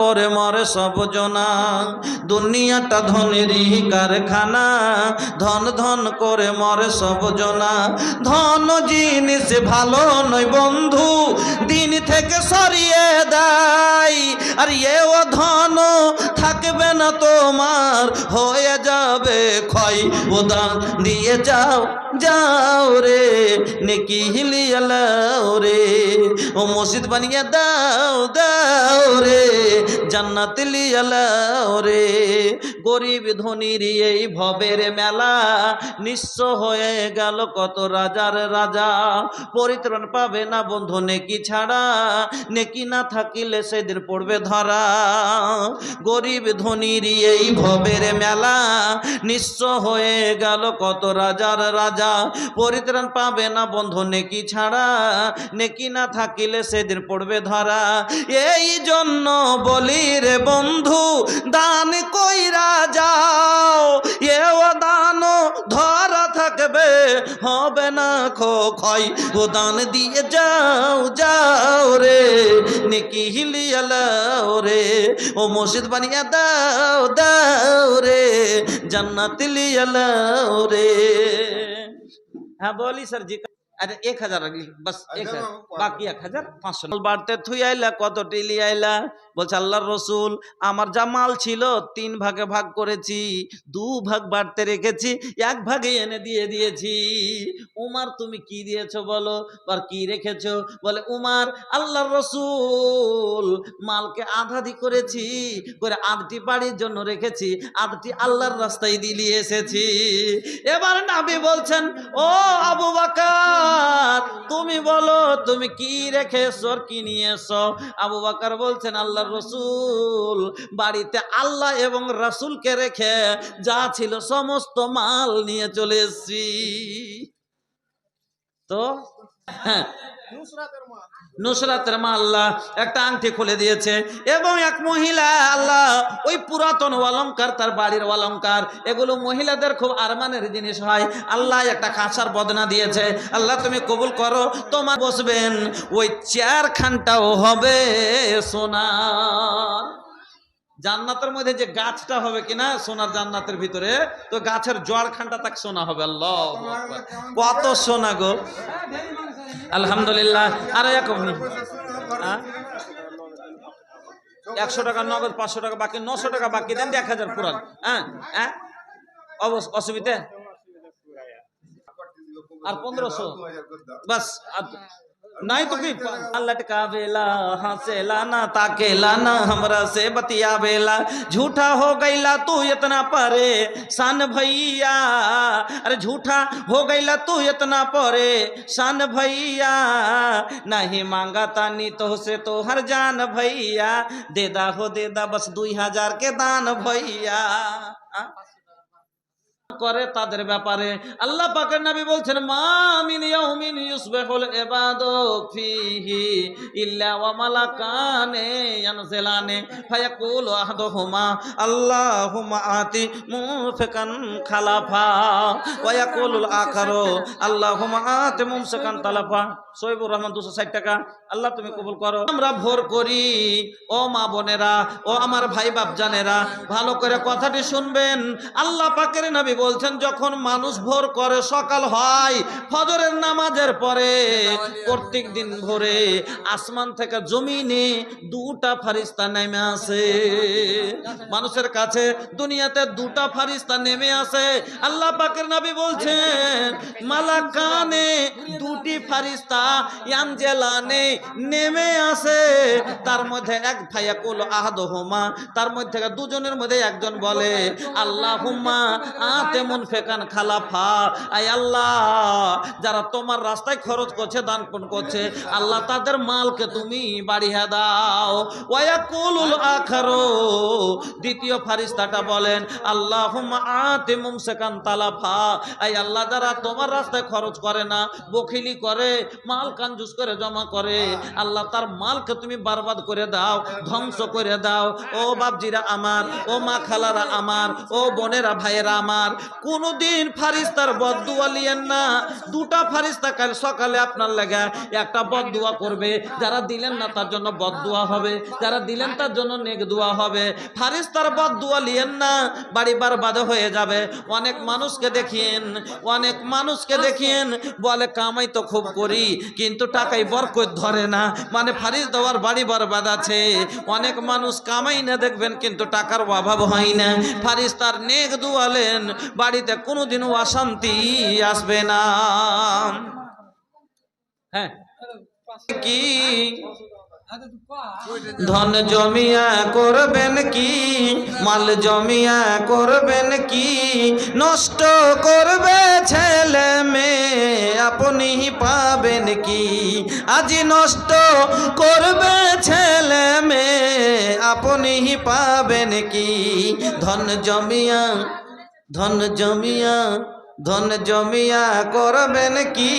করে মরে সব জনা, দুনিয়াটা ধনেরই কারখানা, ধন ধন করে মরে সব জনা। ধন জিনিস ভালো নয় বন্ধু, দিন থেকে সরিয়ে দেয়। আর এও ধন থাকবে না তোমার, হয়ে যাবে ক্ষয়। ও দান দিয়ে যাও যাও রে, নেকি হিলিয়ে লাও রে। ও মসজিদ বানিয়ে দাও দাও রে, জান্নাত লিয়ে লাও রে। গরিব ধনীর এই ভবের মেলা, নিঃস্ব হয়ে গেল কত রাজার রাজা। পরিত্রাণ পাবে না বন্ধু নেকি ছাড়া, নেকি না থাকিলে সেদিন পড়বে ধরা। গরিব ধনীর এই ভবের মেলা, নিঃস্ব হয়ে গেল কত রাজার রাজা। পরিত্রাণ পাবে না বন্ধু নেকি ছাড়া, নেকি না থাকিলে সেদিন পড়বে ধরা। এই জন্য বলি রে বন্ধু, দান কইরা যাও, এও দান ধরা থাকবে, হবে না ক্ষয়। ও দান দিয়ে যাও যাও রে, নেকি হিলিয়ে লাও রে। ও মসজিদ বানিয়ে দাও দাও রে, জান্নাত লিয়ে লাও রে। হ্যাঁ বলি স্যার জি। अरे 1000 बस 1000 बाकी 1500 बाढ़ते थुई आइला कत टिली आइला। বলছে আল্লাহর রসুল, আমার যা মাল ছিল 3 ভাগে ভাগ করেছি, 2 ভাগ বাড়তে রেখেছি, 1 ভাগে এনে দিয়ে দিয়েছি। উমার তুমি কি দিয়েছো বলো, আর কি রেখেছো? বলে উমার, আল্লাহর রসুল মালকে আধাদি করেছি, করে আধটি বাড়ির জন্য রেখেছি, আধটি আল্লাহর রাস্তায় দিয়ে এসেছি। এবার নবী বলছেন, ও আবু বকর তুমি বলো তুমি কি রেখেছো আর কি নিয়েছো? আবু বকর বলছেন, আল্লাহর রসুল বাড়িতে আল্লাহ এবং রাসূলকে রেখে যা ছিল সমস্ত মাল নিয়ে চলে এসেছি। তো হ্যাঁ, নুসরাতের মা আল্লাহ একটা আংটি খুলে দিয়েছে, এবং এক মহিলা আল্লাহ ওই পুরাতন অলংকার, তার বাড়ির অলংকার, এগুলো মহিলাদের খুব আরমানের জিনিস হয়, আল্লাহ একটা খাঁচার বদনা দিয়েছে। আল্লাহ তুমি কবুল করো, তোমার বসবেন ওই চেয়ারখানটাও হবে সোনার। জান্নাতের মধ্যে যে গাছটা হবে কিনা সোনার, জান্নাতের ভিতরে তো গাছের জড়খানটা তাক সোনা হবে। আল্লাহু আকবার, কত সোনা গো, আলহামদুলিল্লাহ। আর 100 টাকা নগদ, 500 টাকা বাকি, 900 টাকা বাকি দেন, 1000 পুরান। হ্যাঁ হ্যাঁ অসুবিধা আর 1500 বাস नहीं तो भी लटका बेला हंसे लाना ताके लाना हमरा से बतिया बेला, झूठा हो गईला तू इतना परे सन भैया, अरे झूठा हो गईला तू इतना परे सन भैया, नहीं मांगा तानी तो से तो हर जान भैया, देदा हो देदा बस 2000 के दान भैया। করে তাদের ব্যাপারে আল্লাহ পাকের নবী বলছেন, মা মিন ইয়াউমিন ইউসবিহুল ইবাদু ফিহি ইল্লা ওয়া মালাকানে ইয়ানজিলানে ফায়াকুলু আহাদুহুমা আল্লাহুম্মা আতি মুনফিকান খালাফা ওয়া ইয়াকুলুল আখারু আল্লাহুম্মা আতি মুমসিকান তালাফা। সহিবুর রহমান 260 টাকা। আল্লাহ তুমি কবুল করো। আমরা ভোর করি, ও মা বোনেরা, ও আমার ভাই বাপজানেরা, ভালো করে কথাটি শুনবেন। আল্লাহ পাকের নবী বলছেন, যখন মানুষ ভোর করে, সকাল হয়, ফজরের নামাজের পরে প্রত্যেক দিন ভোরে আসমান থেকে জমিনে 2টা ফারিস্তা নেমে আসে। মানুষের কাছে দুনিয়াতে 2টা ফারিস্তা নেমে আসে। আল্লাহ পাকের নবী বলছেন, মালাকানে 2টি ফারিস্তা ইয়ানজেলানে নেমে আসে। তার মধ্যে এক ফায়াকুল আহাদুহুমা, তার মধ্যে থেকে 2জনের মধ্যে একজন বলে, আল্লাহুম্মা আতি মুনফিকান খালাফা, আয় আল্লাহ যারা তোমার রাস্তায় খরচ করছে, দান পুণ্য করছে, আল্লাহ তাদের মালকে তুমি বাড়িয়ে দাও। ওয়া ইয়াকুলুল আখারু, দ্বিতীয় ফারিস্তাটা বলেন, আল্লাহুম্মা আতি মুমসিকান তালাফা, আয় আল্লাহ যারা তোমার রাস্তায় খরচ করে না, বখিলি করে, মাল কাঞ্জুস করে জমা করে, আল্লাহ তার মালকে তুমি বরবাদ করে দাও, ধ্বংস করে দাও। ও বাপজিরা আমার, ও মা খালারা আমার, ও বোনেরা ভাইয়েরা আমার, কোনোদিন ফারিস্তার বদদুয়া লিয়েন না। দুটা ফারিস্তা কাল সকালে আপনার লাগা একটা বদদুয়া করবে, যারা দিলেন না তার জন্য বদদুয়া হবে, যারা দিলেন তার জন্য নেক দোয়া হবে। ফারিস্তার বদদুয়া লিয়েন না, বাড়ি বরবাদ হয়ে যাবে। অনেক মানুষকে দেখিয়েন বলে কামাই তো খুব করি কিন্তু টাকাই বরকত ধরে না, মানে ফারিস দেওয়ার বাড়ি বরবাদ আছে। অনেক মানুষ কামাই না দেখবেন কিন্তু টাকার অভাব হয় না। ফারিস্তার নেক দুয়ালেন, বাড়িতে কোনোদিনও অশান্তি আসবে না। হ্যাঁ কি ধন জমিয়া করবেন কি, মাল জমিয়া করবেন কি, নষ্ট করবে ছেলে মেয়ে আপনি পাবেন কি। আজি নষ্ট করবে ছেলে মেয়ে আপনি পাবেন কি। ধন জমিয়া করবেন কি,